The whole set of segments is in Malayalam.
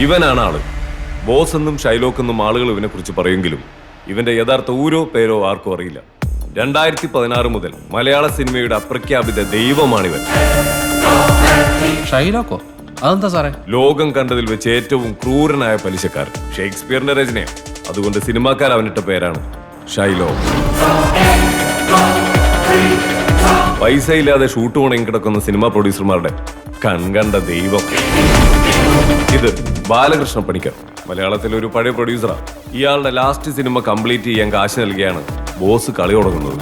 ഇവനാണ് ആള്. ബോസ് എന്നും ഷൈലോക്ക് എന്നും ആളുകൾ ഇവനെ കുറിച്ച് പറയുമെങ്കിലും ഇവന്റെ യഥാർത്ഥ ഊരോ പേരോ ആർക്കും അറിയില്ല. 2016 മുതൽ മലയാള സിനിമയുടെ അപ്രഖ്യാപിത ദൈവമാണിവൻ. ഷൈലോക്കോ? അതെന്താ സാറേ? ലോകം കണ്ടതിൽ വെച്ച് ഏറ്റവും ക്രൂരനായ പലിശക്കാരൻ. ഷേക്സ്പിയറിന്റെ രചനയാണ്, അതുകൊണ്ട് സിനിമാക്കാർ അവനിട്ട പേരാണ് ഷൈലോക്ക്. പൈസ ഇല്ലാതെ ഷൂട്ട് ഉണങ്ങി കിടക്കുന്ന സിനിമാ പ്രൊഡ്യൂസർമാരുടെ കൺകണ്ട ദൈവം. ഇത് ബാലകൃഷ്ണ പണിക്കർ, മലയാളത്തിലെ ഒരു പഴയ പ്രൊഡ്യൂസറാണ്. ഇയാളുടെ ലാസ്റ്റ് സിനിമ കംപ്ലീറ്റ് ചെയ്യാൻ കാശ് നൽകിയാണ് ബോസ് കളി തുടങ്ങുന്നത്.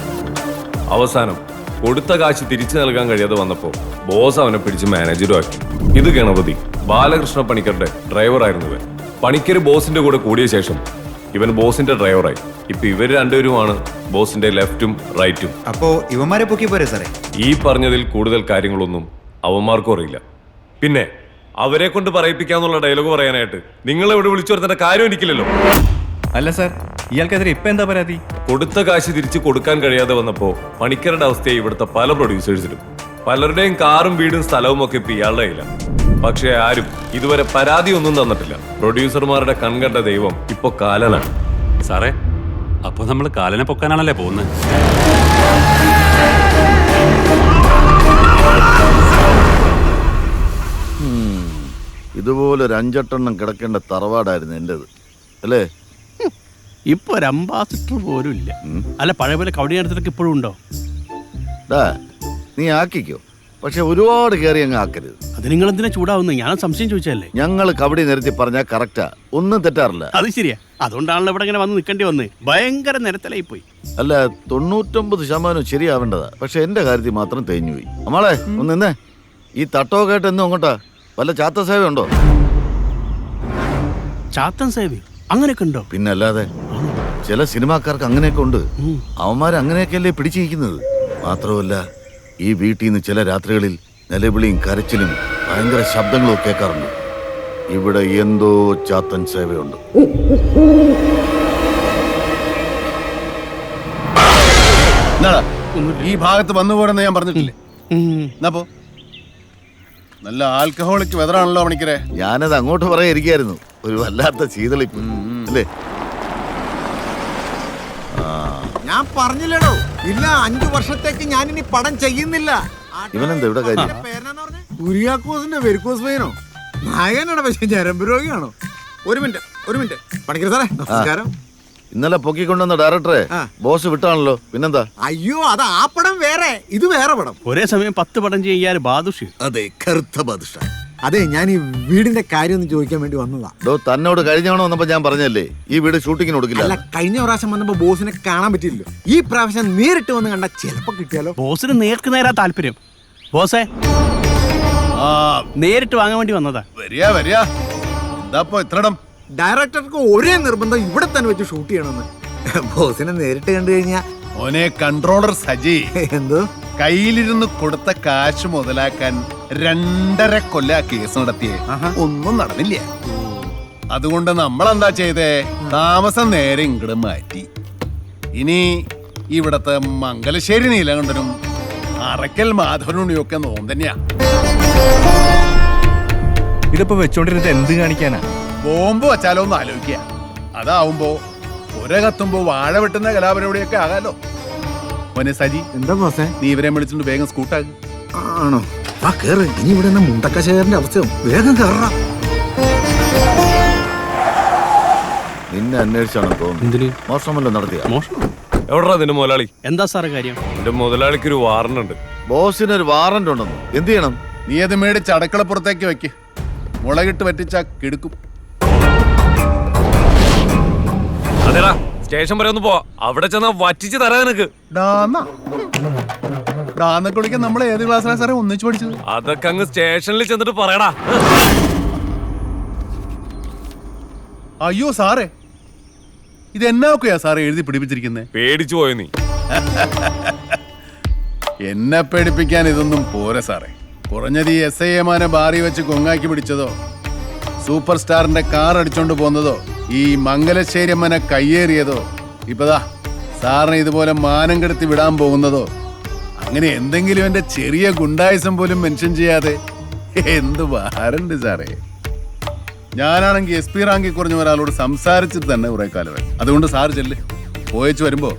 അവസാനം കൊടുത്ത കാശ് തിരിച്ചു നൽകാൻ കഴിയാതെ വന്നപ്പോൾ ബോസ് അവനെ പിടിച്ച് മാനേജരും ആക്കി. ഇത് ഗണപതി, ബാലകൃഷ്ണ പണിക്കരുടെ ഡ്രൈവറായിരുന്നു ഇവൻ. പണിക്കർ ബോസിന്റെ കൂടെ കൂടിയ ശേഷം ഇവൻ ബോസിന്റെ ഡ്രൈവറായി. ഇപ്പൊ ഇവർ രണ്ടുപേരുമാണ് ബോസിന്റെ ലെഫ്റ്റും റൈറ്റും. അപ്പോ ഇവന്മാരെ പൊക്കി പോരെ സാറേ? ഈ പറഞ്ഞതിൽ കൂടുതൽ കാര്യങ്ങളൊന്നും അവന്മാർക്കും അറിയില്ല. പിന്നെ അവരെ കൊണ്ട് പറയിപ്പിക്കാന്നുള്ള ഡയലോഗ് പറയാനായിട്ട് നിങ്ങൾ ഇവിടെ വിളിച്ചു വരുത്തേണ്ട കാര്യം എനിക്കില്ലല്ലോ. അല്ല സാർ, ഇയാൾക്കെതിരെ ഇപ്പൊ എന്താ പരാതി? കൊടുത്ത കാശ് തിരിച്ചു കൊടുക്കാൻ കഴിയാതെ വന്നപ്പോ പണിക്കരുടെ അവസ്ഥയെ ഇവിടുത്തെ പല പ്രൊഡ്യൂസേഴ്സിനും. പലരുടെയും കാറും വീടും സ്ഥലവും ഒക്കെ ഇപ്പൊ ഇയാളുടെ കയ്യില. പക്ഷെ ആരും ഇതുവരെ പരാതി ഒന്നും തന്നിട്ടില്ല. പ്രൊഡ്യൂസർമാരുടെ കൺകണ്ട ദൈവം ഇപ്പൊ കാലനാണ്. സാറേ, അപ്പൊ നമ്മൾ കാലനെ പൊക്കാനാണല്ലേ പോകുന്നത്? ഇതുപോലെ ഒരു 5-8 കിടക്കേണ്ട തറവാടായിരുന്നു എന്റേത്, അല്ലേ? ഇപ്പൊ ഒരു അംബാസിഡർ പോലും ഇല്ല. അല്ല, പഴയ പോലെ കവടി നടത്തിട്ടൊക്കെ ഇപ്പോഴും ഉണ്ടോ? നീ ആക്കിക്കോ, പക്ഷെ ഒരുപാട് കയറി അങ്ങ് ആക്കരുത്. അത് നിങ്ങൾ എന്തിനാ ചൂടാവുന്നത്? ഞാൻ സംശയം ചോദിച്ചല്ലേ. ഞങ്ങൾ കബഡി നിരത്തി പറഞ്ഞാൽ കറക്റ്റാ, ഒന്നും തെറ്റാറില്ല. അത് ശരിയാ, അതുകൊണ്ടാണല്ലോ ഇവിടെ ഇങ്ങനെ വന്ന് നിൽക്കേണ്ടി വന്ന്. ഭയങ്കര നിരത്തലായി പോയി. അല്ല, 99% ശരിയാവേണ്ടതാ, പക്ഷെ എന്റെ കാര്യത്തിൽ മാത്രം തേഞ്ഞുപോയി. അമ്മളെ ഒന്ന് നിന്നേ. ഈ തട്ടോ കേട്ട് എന്നും അങ്ങോട്ടാ വല്ല ചാത്ത സേവ ഉണ്ടോ? ചാത്തൻ സേവ അങ്ങനെയൊക്കെ ഉണ്ടോ? പിന്നെ അല്ലാതെ ചില സിനിമാക്കാർക്ക് അങ്ങനെയൊക്കെ ഉണ്ട്. അവന്മാർ അങ്ങനെയൊക്കെയല്ലേ പിടിച്ചിരിക്കുന്നത്. മാത്രമല്ല, ഈ വീട്ടിൽ നിന്ന് ചില രാത്രികളിൽ നിലവിളിയും കരച്ചിലും ഭയങ്കര ശബ്ദങ്ങളും കേൾക്കാറുണ്ട്. ഇവിടെ എന്തോ ചാത്തൻ സേവയുണ്ട്. ഈ ഭാഗത്ത് വന്നു പോരെന്ന് ഞാൻ പറഞ്ഞിട്ടില്ലേ? എന്നാ നല്ല ആൽക്കഹോളിക് വെതറാണല്ലോ പണിക്കരെ. ഞാനത് അങ്ങോട്ട് പറയാതിരിക്കായിരുന്നു, ഒരു വല്ലാത്ത ശീതളിപ്പ് അല്ലേ? ഞാൻ പറഞ്ഞില്ലടോ, ഇല്ല 5 വർഷത്തേക്ക് ഞാൻ ഇനി പടം ചെയ്യുന്നില്ല. ഇവനെന്താ ഇവിടെ കാര്യം? കുര്യാക്കോസിന്റെ വെരിക്കോസ് വെയിനോ നായകനാണ്, പക്ഷെ ഞരമ്പ് രോഗിയാണോ? ഒരു മിനിറ്റ് പണിക്കർ സാറേ, നമസ്കാരം. ഇന്നലെ പൊക്കിക്കൊണ്ടുവന്ന ഡയറക്ടറെ ബോസ് വിട്ടാണല്ലോ, പിന്നെന്താ? അയ്യോ, അത് ആ പടം വേറെ, ഇത് വേറെ പടം. ഒരേ സമയം 10 പടം ചെയ്യാൻ ബാദുഷ്. അതെ, കറുത്ത ബാദുഷ. അതെ, ഞാൻ ഈ വീടിന്റെ കാര്യം ഒന്ന് ചോദിക്കാൻ വേണ്ടി വന്നതാ. തന്നോട് കഴിഞ്ഞവണോ വന്നപ്പോ ഞാൻ പറഞ്ഞല്ലേ ഈ വീട് ഷൂട്ടിങ്ങിന് കൊടുക്കില്ല. അല്ല, കഴിഞ്ഞ പ്രാവശ്യം വന്നപ്പോ ബോസിനെ കാണാൻ പറ്റില്ലല്ലോ. ഈ പ്രാവശ്യം നേരിട്ട് വന്ന് കണ്ടാ ചിലപ്പോ കിട്ടിയാലോ? ബോസിന് നേർക്ക് നേരാ താല്പര്യം. ബോസേ, നേരിട്ട് വാങ്ങാൻ വേണ്ടി വന്നതാ. വരിക എന്താപ്പോ ഇത്രടം? ഡയറക്ടർക്ക് ഒരേ നിർബന്ധം ഇവിടെ തന്നെ വെച്ച് ഷൂട്ട് ചെയ്യണമെന്ന്. ബോസിനെ നേരിട്ട് കണ്ടു കഴിഞ്ഞാ ഓനെ കൺട്രോളർ സജി എന്തോ കയ്യിലിരുന്ന് കൊടുത്ത കാശ് മുതലാക്കാൻ 2.5 കൊല്ലം കേസ് നടത്തിയേ, ഒന്നും നടന്നില്ല. അതുകൊണ്ട് നമ്മളെന്താ ചെയ്തേ? താമസം നേരെ ഇങ്ങോട്ട് മാറ്റി. ഇനി ഇവിടത്തെ മംഗലശ്ശേരി നീലകണ്ഠനും അറക്കൽ മാധവനുണിയും ഒക്കെ നോം തന്നെയാ. ഇതിപ്പോ വെച്ചോണ്ടിരുന്നത് എന്ത് കാണിക്കാനാ? ബോംബ് വച്ചാലോ ഒന്ന് ആലോചിക്കുക. അതാവുമ്പോ ഒരേ കത്തുമ്പോ വാഴ വെട്ടുന്ന കലാപരിപാടിയൊക്കെ ആകാലോ. മോനെ സജി, എന്താ ബോസേ? നീ ഇവരെ വിളിച്ചിട്ട് വേഗം സ്കൂട്ടാകും. ആണോ? ആ കേറ്. ഇനി ഇവിടെ മുണ്ടക്കശേഖരന്റെ അവസ്ഥയോ? വേഗം കേറാ. നിന്നെ അന്വേഷിച്ചാണ് തോന്നുന്നു. മോഷണമല്ലോ നടത്തിയ? മോഷണം? എവിടാ നിന്റെ മുതലാളി? എന്താ സാറ് കാര്യം? എന്റെ മുതലാളിക്ക് ഒരു വാറണ്ട് ഉണ്ട്. ബോസിനൊരു വാറന്റ് ഉണ്ടെന്ന്. എന്ത് ചെയ്യണം? നീ അത് മേടിച്ച് അടുക്കളപ്പുറത്തേക്ക് വെക്ക്. മുളകിട്ട് വറ്റിച്ചാ കിടക്കും. അതെടാ, സ്റ്റേഷൻ വരെ ഒന്ന് പോവാ. അവിടെ ചെന്നാ വറ്റിച്ച് തരാ നിനക്ക്. ഡാന്നൊക്കെ വിളിക്കാൻ നമ്മൾ ഏത് ക്ലാസ്സിലാണ് സാറേ ഒന്നിച്ചു പഠിച്ചത്? അതൊക്കെ അങ്ങ് സ്റ്റേഷനിൽ ചെന്നിട്ട് പറയടാ. അയ്യോ സാറേ, ഇത് എന്നാക്കെയാ സാറേ എഴുതി പിടിപ്പിച്ചിരിക്കുന്നേ? പേടിച്ചു പോയ നീ. എന്നെ പേടിപ്പിക്കാൻ ഇതൊന്നും പോരെ സാറേ. കുറഞ്ഞത് ഈ SIA ബാറി വെച്ച് കൊങ്ങാക്കി പിടിച്ചതോ, സൂപ്പർ സ്റ്റാറിന്റെ കാർ അടിച്ചോണ്ട് പോകുന്നതോ, ഈ മംഗലശ്ശേരി അമ്മനെ കയ്യേറിയതോ, ഇപ്പതാ സാറിനെ ഇതുപോലെ മാനം കെടുത്തി വിടാൻ പോകുന്നതോ, അങ്ങനെ എന്തെങ്കിലും എന്റെ ചെറിയ ഗുണ്ടായുസം പോലും മെൻഷൻ ചെയ്യാതെ എന്ത് വാറണ്ട് സാറേ? ഞാനാണെങ്കിൽ SP റാങ്കിൽ കുറഞ്ഞ ഒരാളോട് സംസാരിച്ചിട്ട് തന്നെ കുറെ കാലമായി. അതുകൊണ്ട് സാർ ചെല്ല്, പോയച്ച് വരുമ്പോ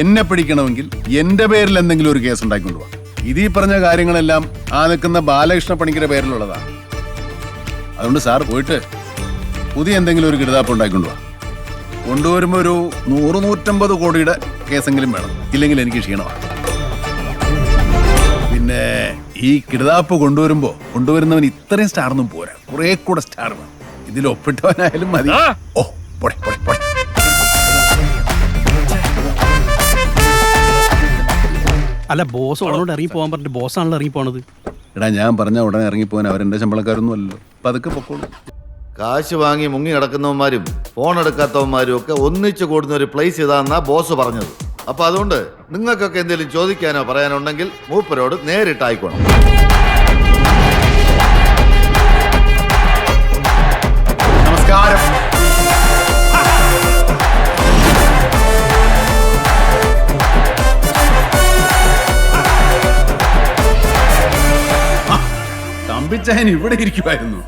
എന്നെ പിടിക്കണമെങ്കിൽ എന്റെ പേരിൽ എന്തെങ്കിലും ഒരു കേസ് ഉണ്ടാക്കിക്കൊണ്ടു പോവാ. ഇതീ പറഞ്ഞ കാര്യങ്ങളെല്ലാം ആ നിൽക്കുന്ന ബാലകൃഷ്ണ പണിക്കരുടെ പേരിലുള്ളതാണ്. അതുകൊണ്ട് സാർ പോയിട്ട് പുതിയ എന്തെങ്കിലും ഒരു കിടതാപ്പ് ഉണ്ടാക്കിക്കൊണ്ടു പോവാ. കൊണ്ടുവരുമ്പോ ഒരു 100-150 കോടിയുടെ കേസെങ്കിലും വേണം, ഇല്ലെങ്കിൽ എനിക്ക് ക്ഷീണമാണ്. പിന്നെ ഈ കിടതാപ്പ് കൊണ്ടുവരുന്നവൻ ഇത്രയും സ്റ്റാറൊന്നും പോരാ, കുറെ കൂടെ സ്റ്റാർ വേണം. ഇതിൽ ഒപ്പിട്ടവനായാലും മതി. ഓ പോടെ പോടെ പോടെ. അല്ല ബോസ് ഓണോട് ഇറങ്ങി പോകാൻ പറഞ്ഞിട്ട് ബോസാണല്ലോ ഇറങ്ങി പോണത്. എടാ ഞാൻ പറഞ്ഞ ഉടനെ ഇറങ്ങിപ്പോകാൻ അവരെന്റെ ശമ്പളക്കാരൊന്നും അല്ലല്ലോ. അപ്പൊ അതൊക്കെ പൊക്കോളൂ. കാശ് വാങ്ങി മുങ്ങി നടക്കുന്നവന്മാരും ഫോൺ എടുക്കാത്തവന്മാരും ഒക്കെ ഒന്നിച്ചു കൂടുന്ന ഒരു പ്ലേസ് ഇതാന്നാ ബോസ് പറഞ്ഞത്. അപ്പൊ അതുകൊണ്ട് നിങ്ങൾക്കൊക്കെ എന്തെങ്കിലും ചോദിക്കാനോ പറയാനോ ഉണ്ടെങ്കിൽ മൂപ്പരോട് നേരിട്ടായിക്കോണം. നമസ്കാരം. തമ്പിച്ചായൻ ഇവിടെ ഇരിക്കുമായിരുന്നു.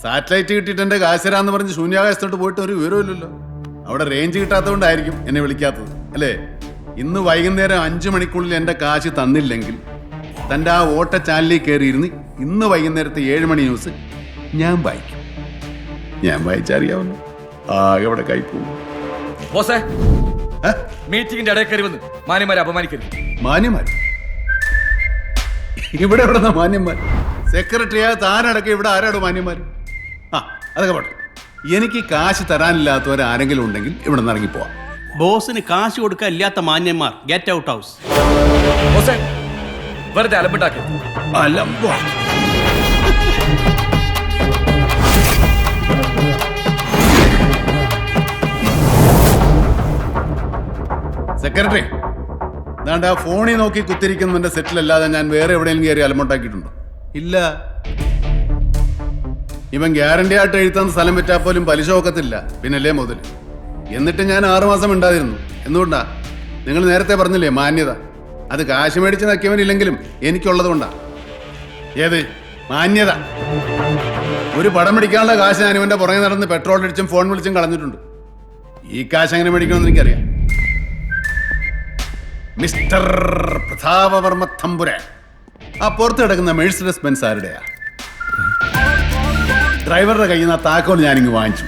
സാറ്റലൈറ്റ് കിട്ടിയിട്ട് എന്റെ കാശരാന്ന് പറഞ്ഞ് ശൂന്യാകാശത്തോട്ട് പോയിട്ട് ഒരു വിവരമില്ലല്ലോ. അവിടെ റേഞ്ച് കിട്ടാത്തതുകൊണ്ടായിരിക്കും എന്നെ വിളിക്കാത്തത് അല്ലേ? ഇന്ന് വൈകുന്നേരം 5 മണിക്കുള്ളിൽ എന്റെ കാശ് തന്നില്ലെങ്കിൽ തന്റെ ആ ഓട്ട ചാനലിൽ കയറിയിരുന്ന് ഇന്ന് വൈകുന്നേരത്തെ 7 മണി ന്യൂസ് ഞാൻ വായിക്കും. ഞാൻ വായിച്ചറിയാവുന്നു. ആകെ അവിടെ കൈപ്പോവും. ബോസേ, മീറ്റിംഗിന്റെ ഇടയിൽ കയറി വന്ന് മാന്യന്മാരെ അപമാനിക്കരുത്. മാന്യന്മാർ ഇവിടെ എവിടുന്ന മാന്യന്മാർ? സെക്രട്ടറിയാ താനടക്കം ഇവിടെ ആരാടോ മാന്യന്മാർ? അതൊക്കെ പോട്ടെ. എനിക്ക് കാശ് തരാനില്ലാത്തവരാരെങ്കിലും ഉണ്ടെങ്കിൽ ഇവിടെ നിന്ന് ഇറങ്ങിപ്പോവാം. ബോസിന് കാശ് കൊടുക്കാൻ ഇല്ലാത്ത മാന്യന്മാർ ഗെറ്റ് ഔട്ട് ഹൗസ്. ബോസേ, വെറുതെ അലമ്പുണ്ടാക്കി. അലമ്പോ? സെക്രട്ടറി, ദാണ്ട് ആ ഫോണിൽ നോക്കി കുത്തിരിക്കുന്നതിന്റെ സെറ്റിലല്ലാതെ ഞാൻ വേറെ എവിടെയെങ്കിലും കയറി അലമ്പുണ്ടാക്കിയിട്ടുണ്ടോ? ഇല്ല. ഇവൻ ഗ്യാരണ്ടി ആയിട്ട് എഴുത്തുന്ന സ്ഥലം വിറ്റാൽ പോലും പലിശ ഒക്കത്തില്ല, പിന്നല്ലേ മുതൽ. എന്നിട്ട് ഞാൻ 6 മാസം ഉണ്ടായിരുന്നു. എന്തുകൊണ്ടാ? നിങ്ങൾ നേരത്തെ പറഞ്ഞില്ലേ മാന്യത. അത് കാശ് മേടിച്ച് നക്കിയവനില്ലെങ്കിലും എനിക്കുള്ളത് കൊണ്ടാ. ഏത് മാന്യത? ഒരു പടം പിടിക്കാനുള്ള കാശ് ഞാൻ ഇവന്റെ പുറകെ നടന്ന് പെട്രോൾ അടിച്ചും ഫോൺ വിളിച്ചും കളഞ്ഞിട്ടുണ്ട്. ഈ കാശ് എങ്ങനെ മേടിക്കണമെന്ന് എനിക്കറിയാം. മിസ്റ്റർ പ്രതാപവർമ്മ തമ്പുരാൻ, ആ പുറത്ത് കിടക്കുന്ന മെഴ്സിഡസ് ബെൻസ് ആരുടെയാ? ഡ്രൈവറുടെ കയ്യിൽ നിന്ന് ആ താക്കോൽ ഞാനിങ്ങ് വാങ്ങിച്ചു.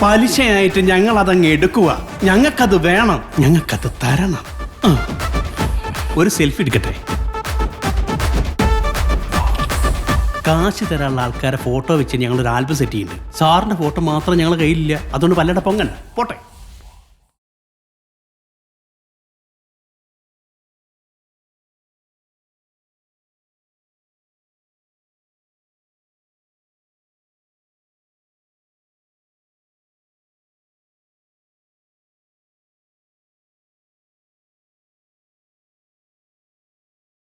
പലിശയായിട്ട് ഞങ്ങൾ അതങ്ങ് എടുക്കുക. ഞങ്ങൾക്കത് വേണം, ഞങ്ങൾക്കത് തരണം. ഒരു സെൽഫി എടുക്കട്ടെ. കാശ് തരാനുള്ള ആൾക്കാരെ ഫോട്ടോ വെച്ച് ഞങ്ങൾ ഒരു ആൽബം സെറ്റ് ചെയ്യുന്നുണ്ട്. സാറിന്റെ ഫോട്ടോ മാത്രം ഞങ്ങളുടെ കയ്യിലില്ല, അതുകൊണ്ട് വല്ലയുടെ പൊങ്ങണ്ട. പോട്ടെ.